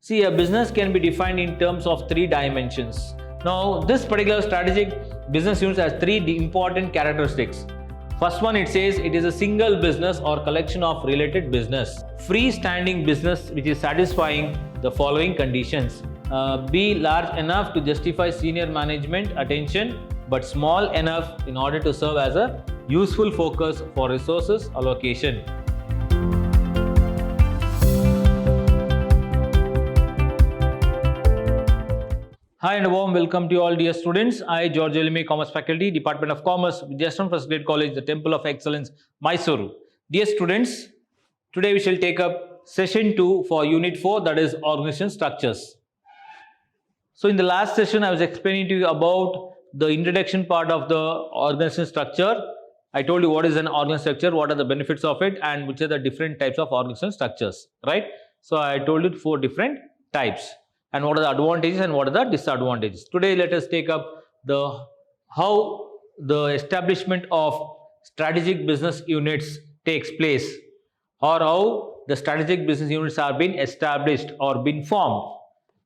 See, a business can be defined in terms of three dimensions. Now, this particular strategic business unit has three important characteristics. First one, it says it is a single business or collection of related business. Freestanding business which is satisfying the following conditions. Be large enough to justify senior management attention, but small enough in order to serve as a useful focus for resources allocation. Hi and a warm welcome to you all dear students. I, George Elime, Commerce Faculty, Department of Commerce, Vidyashram First Grade College, the Temple of Excellence, Mysuru. Dear students, today we shall take up session 2 for Unit 4, that is Organization Structures. So in the last session, I was explaining to you about the introduction part of the organization structure. I told you what is an organization structure, what are the benefits of it, and which are the different types of organization structures, right? So I told you 4 different types. And what are the advantages and what are the disadvantages. Today let us take up how the establishment of strategic business units takes place, or how the strategic business units are being established or been formed.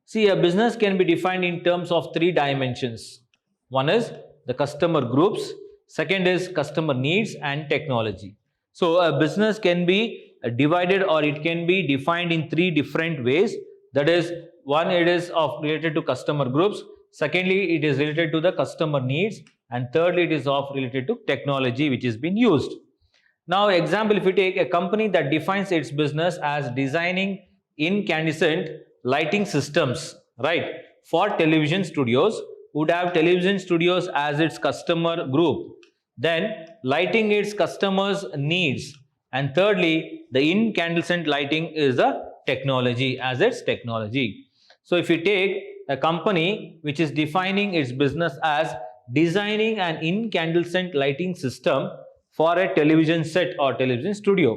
See, a business can be defined in terms of 3 dimensions. One is the customer groups, second is customer needs and technology. So a business can be divided or it can be defined in 3 different ways. That is, one, it is related to customer groups, secondly it is related to the customer needs, and thirdly it is related to technology which is being used. Now example, if you take a company that defines its business as designing incandescent lighting systems, right, for television studios, would have television studios as its customer group, then lighting its customers needs, and thirdly the incandescent lighting is the technology as its technology. So if you take a company which is defining its business as designing an incandescent lighting system for a television set or television studio,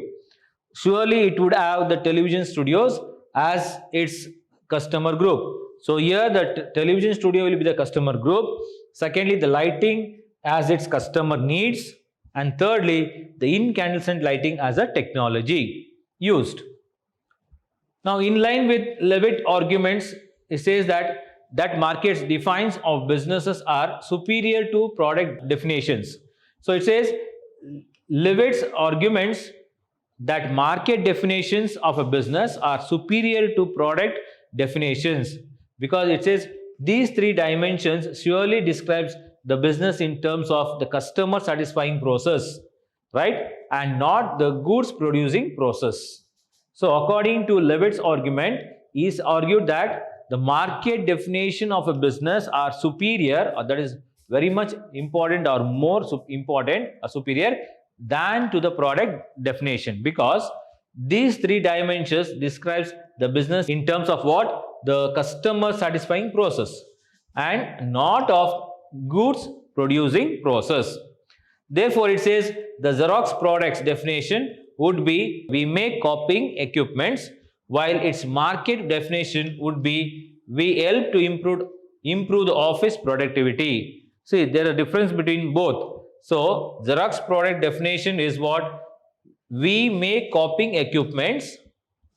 surely it would have the television studios as its customer group. So here the television studio will be the customer group, secondly the lighting as its customer needs, and thirdly the incandescent lighting as a technology used. Now in line with Levitt arguments, it says that markets defines of businesses are superior to product definitions. So it says Levitt's arguments that market definitions of a business are superior to product definitions, because it says these 3 dimensions surely describes the business in terms of the customer satisfying process, right, and not the goods producing process. So according to Levitt's argument, he is argued that the market definition of a business are superior, or that is very much important or more important or superior than to the product definition, because these 3 dimensions describes the business in terms of what? The customer satisfying process and not of goods producing process. Therefore it says the Xerox products definition would be we make copying equipments, while its market definition would be we help to improve the office productivity. See, there is a difference between both. So Xerox product definition is what? We make copying equipments,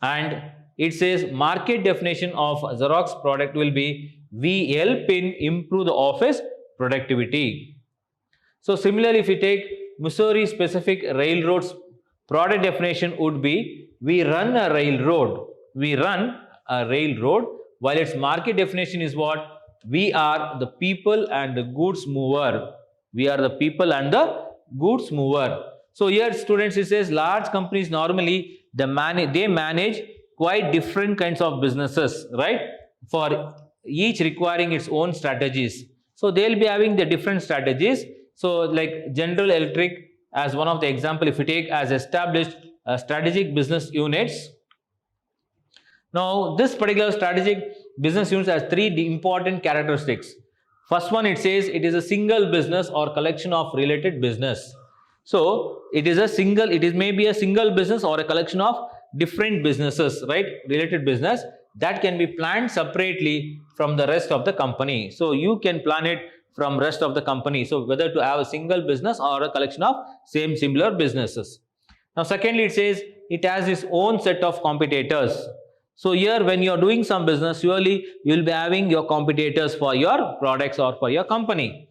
and it says market definition of Xerox product will be we help in improve the office productivity. So similarly, if you take Missouri specific railroads, product definition would be we run a railroad. We run a railroad, while its market definition is what? We are the people and the goods mover. We are the people and the goods mover. So here students, it says large companies normally they manage quite different kinds of businesses, right, for each requiring its own strategies. So they will be having the different strategies. So like General Electric as one of the example, if you take as established strategic business units. Now this particular strategic business unit has 3 important characteristics. First one, it says it is a single business or collection of related business. So it may be a single business or a collection of different businesses, right, related business that can be planned separately from the rest of the company. So you can plan it from rest of the company. So whether to have a single business or a collection of similar businesses. Now secondly, it says it has its own set of competitors. So here when you are doing some business, surely you will be having your competitors for your products or for your company.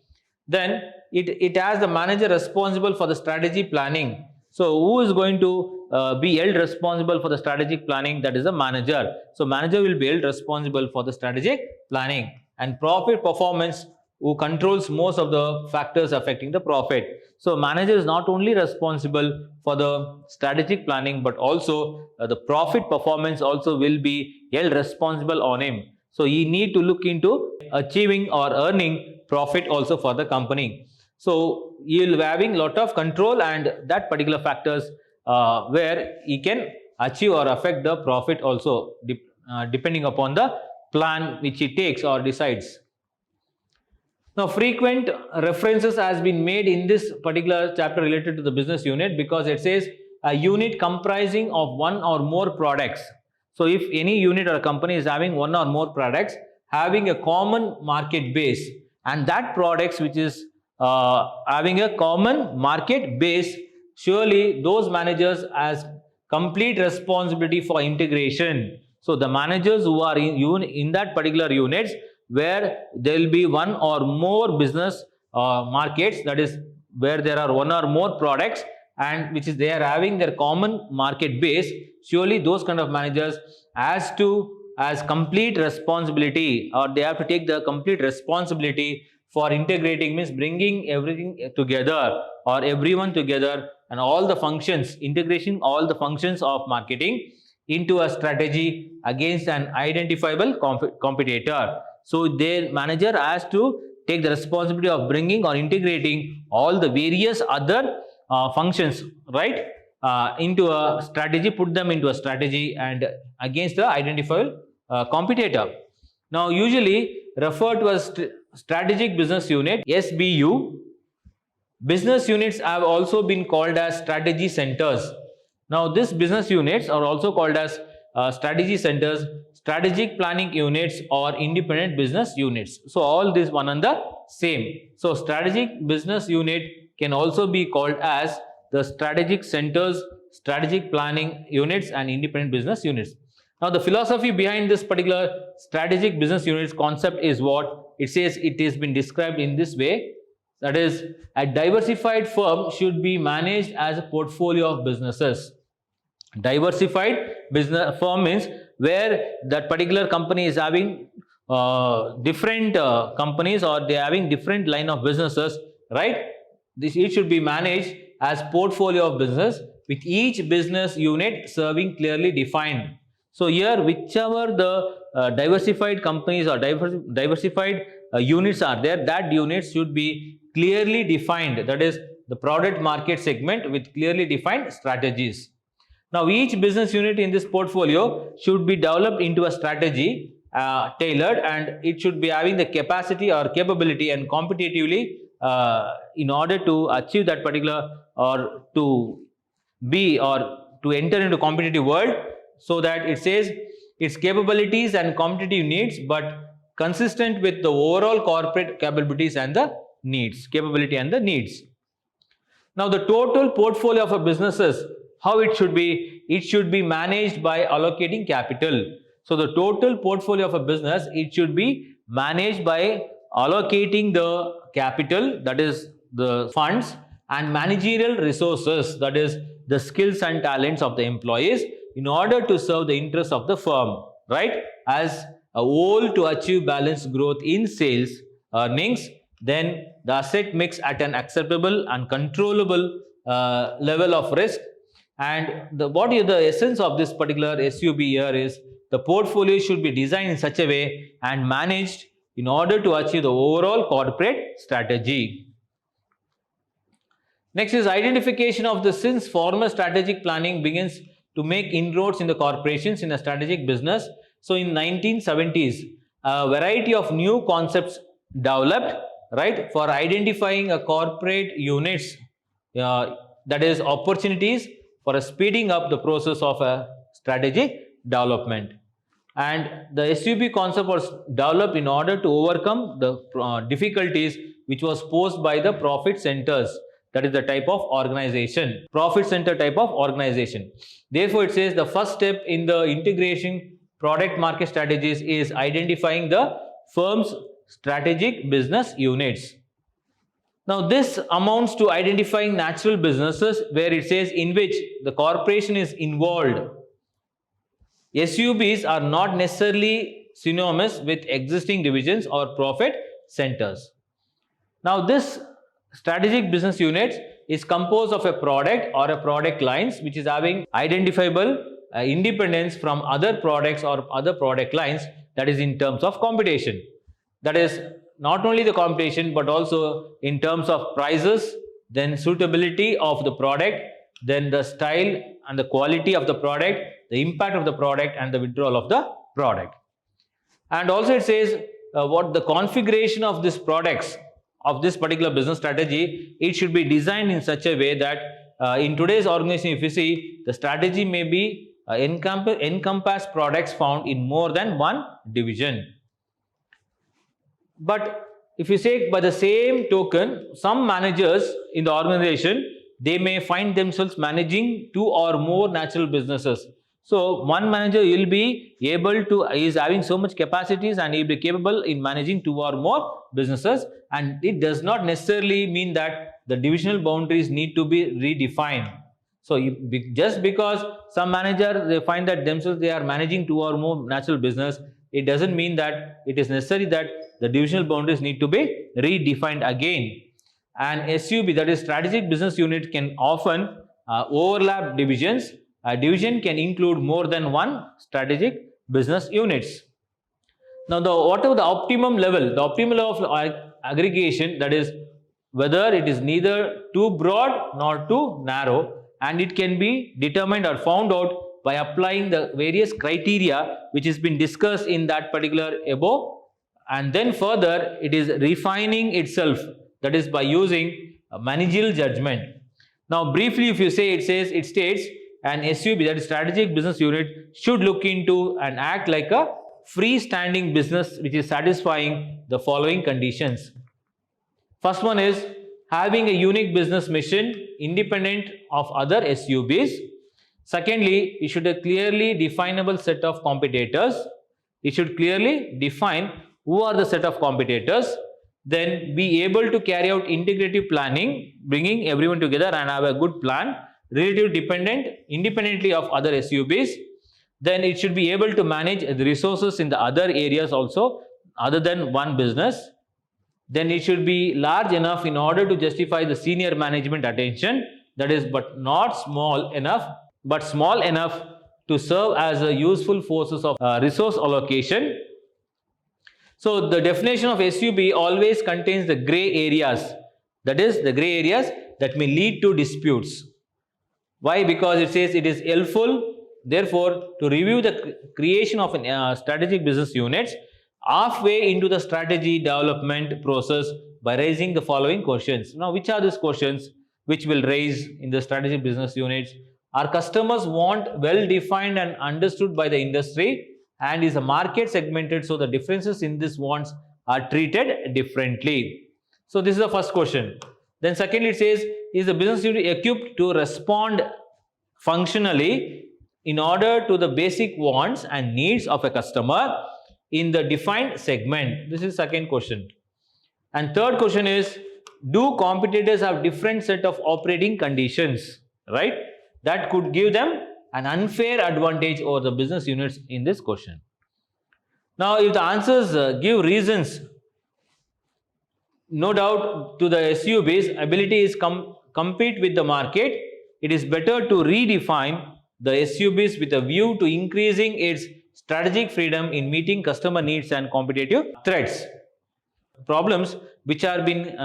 Then it has the manager responsible for the strategy planning. So who is going to be held responsible for the strategic planning? That is the manager. So manager will be held responsible for the strategic planning. And profit performance, who controls most of the factors affecting the profit. So manager is not only responsible for the strategic planning, but also the profit performance also will be held responsible on him. So he need to look into achieving or earning profit also for the company. So he will be having lot of control and that particular factors where he can achieve or affect the profit also depending upon the plan which he takes or decides. Now, frequent references has been made in this particular chapter related to the business unit because it says a unit comprising of one or more products. So, if any unit or a company is having one or more products having a common market base, and that products which is having a common market base, surely those managers has complete responsibility for integration. So, the managers who are in that particular units where there will be one or more business markets, that is where there are one or more products and which is they are having their common market base, surely those kind of managers has complete responsibility, or they have to take the complete responsibility for integrating, means bringing everything together or everyone together and all the functions, integration all the functions of marketing into a strategy against an identifiable competitor. So their manager has to take the responsibility of bringing or integrating all the various other functions, right, into a strategy, put them into a strategy and against the identifiable competitor. Now usually referred to as strategic business unit, SBU. Business units have also been called as strategy centers. Now these business units are also called as strategy centers, strategic planning units or independent business units. So all this one and the same. So strategic business unit can also be called as the strategic centers, strategic planning units and independent business units. Now the philosophy behind this particular strategic business units concept is what? It says it has been described in this way. That is, a diversified firm should be managed as a portfolio of businesses. Diversified business firm means where that particular company is having different companies or they are having different line of businesses, right? It should be managed as portfolio of business with each business unit serving clearly defined. So here whichever the diversified companies or diversified units are there, that units should be clearly defined, that is the product market segment with clearly defined strategies. Now each business unit in this portfolio should be developed into a strategy tailored, and it should be having the capacity or capability and competitively in order to achieve that particular or to be or to enter into competitive world, so that it says its capabilities and competitive needs but consistent with the overall corporate capabilities and the needs, capability and the needs. Now the total portfolio of a businesses, how it should be managed by allocating capital. So the total portfolio of a business, it should be managed by allocating the capital, that is the funds, and managerial resources, that is the skills and talents of the employees, in order to serve the interests of the firm, right, as a whole to achieve balanced growth in sales, earnings, then the asset mix at an acceptable and controllable level of risk. And what is the essence of this particular SUB here is the portfolio should be designed in such a way and managed in order to achieve the overall corporate strategy. Next is identification of the since former strategic planning begins to make inroads in the corporations in a strategic business. So in 1970s, a variety of new concepts developed, right, for identifying a corporate units, that is opportunities for speeding up the process of a strategic development. And the SUB concept was developed in order to overcome the difficulties which was posed by the profit centers, that is the type of organization, profit center type of organization. Therefore, it says the first step in the integration product market strategies is identifying the firm's strategic business units. Now this amounts to identifying natural businesses where it says in which the corporation is involved. SUBs are not necessarily synonymous with existing divisions or profit centers. Now this strategic business unit is composed of a product or a product lines which is having identifiable independence from other products or other product lines, that is in terms of competition. That is not only the competition but also in terms of prices, then suitability of the product, then the style and the quality of the product, the impact of the product and the withdrawal of the product. And also it says what the configuration of these products of this particular business strategy, it should be designed in such a way that in today's organization, if you see, the strategy may be encompass products found in more than one division. But if you say by the same token, some managers in the organization, they may find themselves managing 2 or more natural businesses. So one manager will be able to, is having so much capacities and he will be capable in managing 2 or more businesses, and it does not necessarily mean that the divisional boundaries need to be redefined. So just because some manager, they find that themselves they are managing 2 or more natural business, it doesn't mean that it is necessary that the divisional boundaries need to be redefined again. And SUB, that is strategic business unit, can often overlap divisions. A division can include more than one strategic business units. Now, whatever the optimum level, the optimal level of aggregation, that is whether it is neither too broad nor too narrow, and it can be determined or found out by applying the various criteria which has been discussed in that particular above, and then further it is refining itself, that is by using a managerial judgment. Now briefly, if you say, it states an SUB, that is strategic business unit, should look into and act like a freestanding business which is satisfying the following conditions. First one is having a unique business mission independent of other SUBs. Secondly, it should have a clearly definable set of competitors. It should clearly define who are the set of competitors. Then be able to carry out integrative planning, bringing everyone together and have a good plan, independently of other SUBs. Then it should be able to manage the resources in the other areas also, other than one business. Then it should be large enough in order to justify the senior management attention, that is, but not small enough, but small enough to serve as a useful forces of resource allocation. So the definition of SUB always contains the gray areas, that is the gray areas that may lead to disputes. Why? Because it says it is helpful, therefore, to review the creation of a strategic business units halfway into the strategy development process by raising the following questions. Now, which are these questions which will raise in the strategic business units? Our customers want well-defined and understood by the industry, and is a market segmented, so the differences in these wants are treated differently. So this is the first question. Then secondly, it says, is the business unit equipped to respond functionally in order to the basic wants and needs of a customer in the defined segment? This is second question. And third question is, do competitors have different set of operating conditions, right? That could give them an unfair advantage over the business units in this question. Now, if the answers give reasons, no doubt to the SUB's ability is compete with the market, it is better to redefine the SUBs with a view to increasing its strategic freedom in meeting customer needs and competitive threats. Problems which are been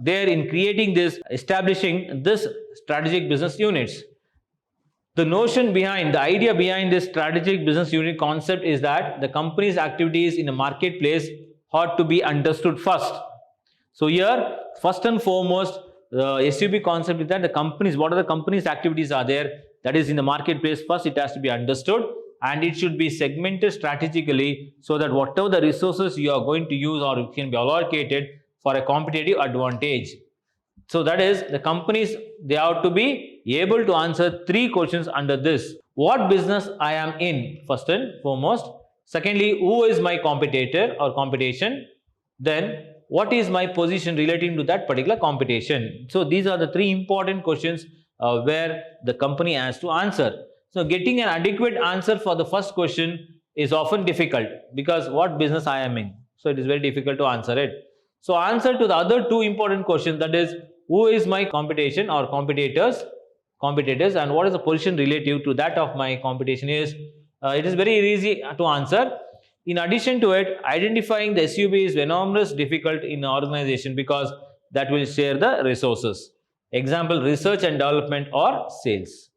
there in creating this, establishing this strategic business units. The notion behind, the idea behind this strategic business unit concept is that the company's activities in a marketplace ought to be understood first. So here, first and foremost, the SUB concept is that the companies, what are the company's activities are there, that is in the marketplace, first it has to be understood, and it should be segmented strategically so that whatever the resources you are going to use or can be allocated for a competitive advantage. So that is, the companies, they have to be able to answer three questions under this. what business I am in, first and foremost. Secondly, who is my competitor or competition. Then, what is my position relating to that particular competition. So, these are the three important questions where the company has to answer. So, getting an adequate answer for the first question is often difficult because what business I am in. So, it is very difficult to answer it. So, answer to the other two important questions, that is, who is my competition or competitors, and what is the position relative to that of my competition is, it is very easy to answer. In addition to it, identifying the SUB is enormous difficult in an organization because that will share the resources. Example, research and development or sales.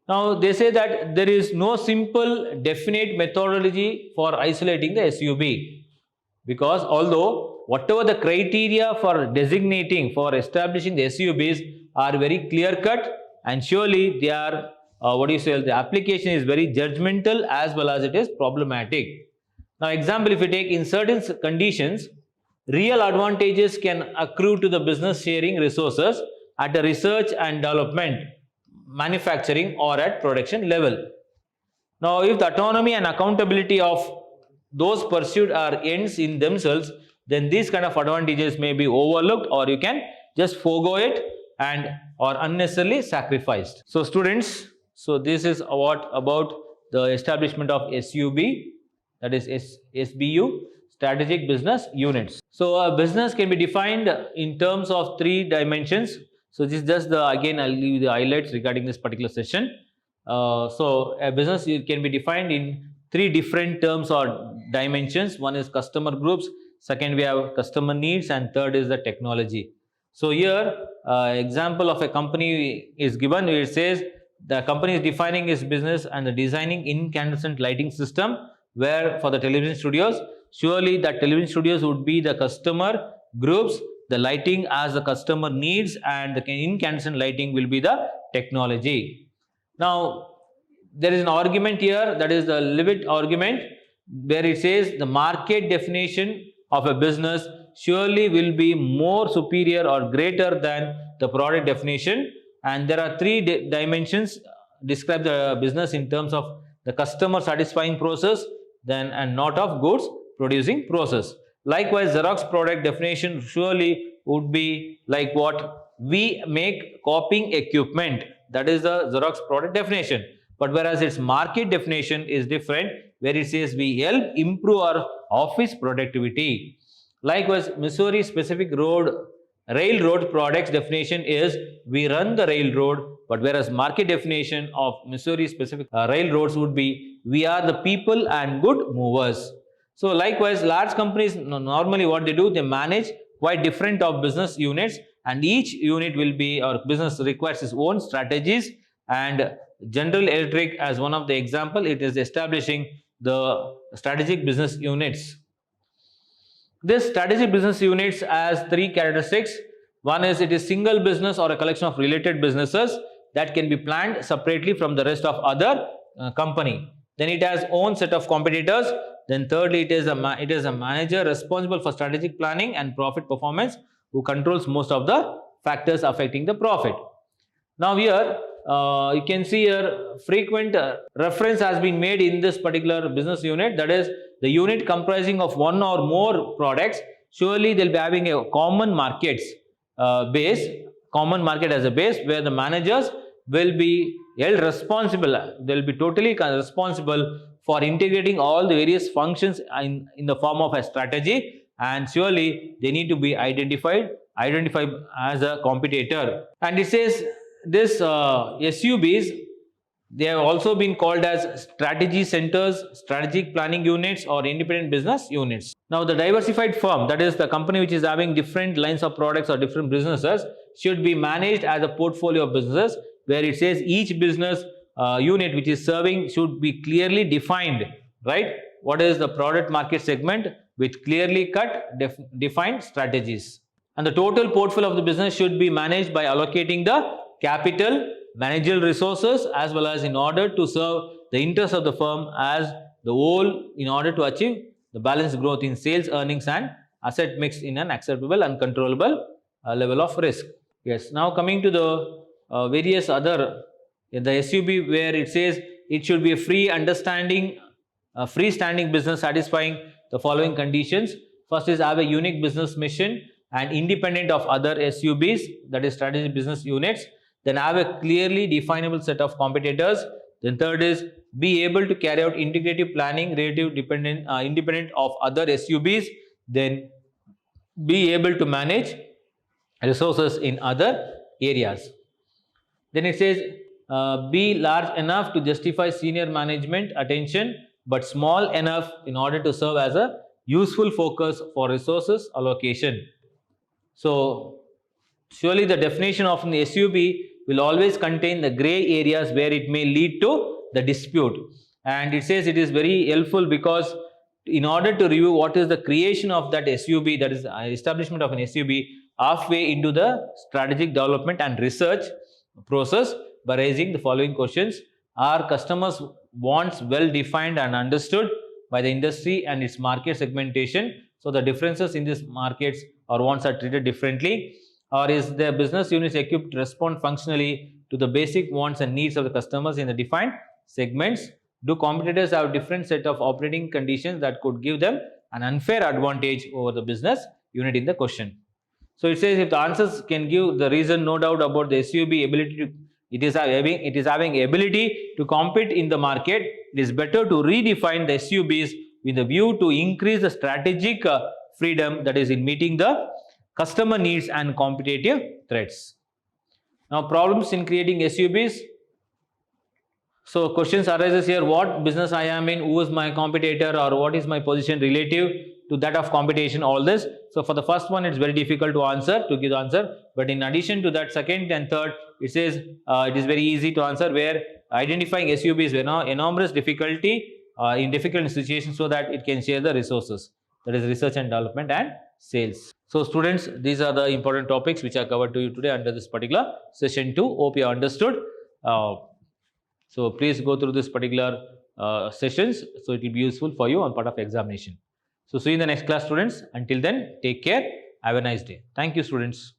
Now, they say that there is no simple definite methodology for isolating the SUB, because although whatever the criteria for designating, for establishing the SUBs are very clear cut, and surely they are the application is very judgmental as well as it is problematic. Now, example, if you take, in certain conditions, real advantages can accrue to the business sharing resources at a research and development, manufacturing or at production level. Now, if the autonomy and accountability of those pursued are ends in themselves, then these kind of advantages may be overlooked, or you can just forego it and or unnecessarily sacrificed. So, students, so this is what about the establishment of SUB, that is SBU, strategic business units. So, a business can be defined in terms of three dimensions. So, this is just the, again I'll give you the highlights regarding this particular session. So, a business can be defined in three different terms or dimensions. One is customer groups, second we have customer needs, and third is the technology. So, here example of a company is given. It says the company is defining its business and the designing incandescent lighting system, where for the television studios, surely the television studios would be the customer groups, the lighting as the customer needs, and the incandescent lighting will be the technology. Now, there is an argument here, that is the Levitt argument, where it says the market definition of a business surely will be more superior or greater than the product definition, and there are three dimensions describe the business in terms of the customer satisfying process, then and not of goods producing process. Likewise, Xerox product definition surely would be like what we make copying equipment, that is the Xerox product definition. But whereas its market definition is different, where it says we help improve our office productivity. Likewise, Missouri specific railroad products definition is we run the railroad, but whereas market definition of Missouri specific railroads would be we are the people and good movers. So, likewise, large companies normally what they do, they manage quite different of business units, and each unit will be, or business requires its own strategies. And General Electric, as one of the example, it is establishing the strategic business units. This strategic business units has three characteristics. One is it is single business or a collection of related businesses that can be planned separately from the rest of other company. Then it has own set of competitors. Then thirdly, it is a manager responsible for strategic planning and profit performance, who controls most of the factors affecting the profit. Now, here you can see here frequent reference has been made in this particular business unit, that is the unit comprising of one or more products. Surely they will be having a common market as a base, where the managers will be held responsible. They will be totally responsible for integrating all the various functions in the form of a strategy, and surely they need to be identified as a competitor. And it says this SUBs, they have also been called as strategy centers, strategic planning units, or independent business units. Now, the diversified firm, that is the company which is having different lines of products or different businesses, should be managed as a portfolio of businesses, where it says each business unit which is serving should be clearly defined, right? What is the product market segment with clearly cut defined strategies. And the total portfolio of the business should be managed by allocating the capital, managerial resources, as well as in order to serve the interests of the firm as the whole, in order to achieve the balanced growth in sales, earnings, and asset mix in an acceptable and controllable level of risk. Yes, now coming to the various other the SUB where it says it should be a freestanding business satisfying the following conditions. First is have a unique business mission and independent of other SUBs, that is strategic business units. Then have a clearly definable set of competitors. Then third is be able to carry out integrative planning relative independent of other SUBs. Then be able to manage resources in other areas. Then it says be large enough to justify senior management attention but small enough in order to serve as a useful focus for resources allocation. So surely the definition of an SUB will always contain the gray areas where it may lead to the dispute, and it says it is very helpful because in order to review what is the creation of that SUB, that is establishment of an SUB, halfway into the strategic development and research process by raising the following questions. Are customers' wants well defined and understood by the industry and its market segmentation? So the differences in these markets or wants are treated differently. Or is the business units equipped to respond functionally to the basic wants and needs of the customers in the defined segments? Do competitors have a different set of operating conditions that could give them an unfair advantage over the business unit in the question? So it says if the answers can give the reason, no doubt about the SUB ability to it is having ability to compete in the market, it is better to redefine the SUBs with a view to increase the strategic freedom, that is in meeting the customer needs and competitive threats. Now problems in creating SUBs. So questions arises here: what business I am in, who is my competitor, or what is my position relative to that of competition, all this. So for the first one, it's very difficult to give the answer, but in addition to that, second and third, it says it is very easy to answer, where identifying SUB is enormous difficulty in difficult situations so that it can share the resources, that is research and development and sales. So students, these are the important topics which are covered to you today under this particular session 2. Hope you understood. So please go through this particular sessions, so it will be useful for you on part of examination. So see you in the next class, students. Until then, take care. Have a nice day. Thank you, students.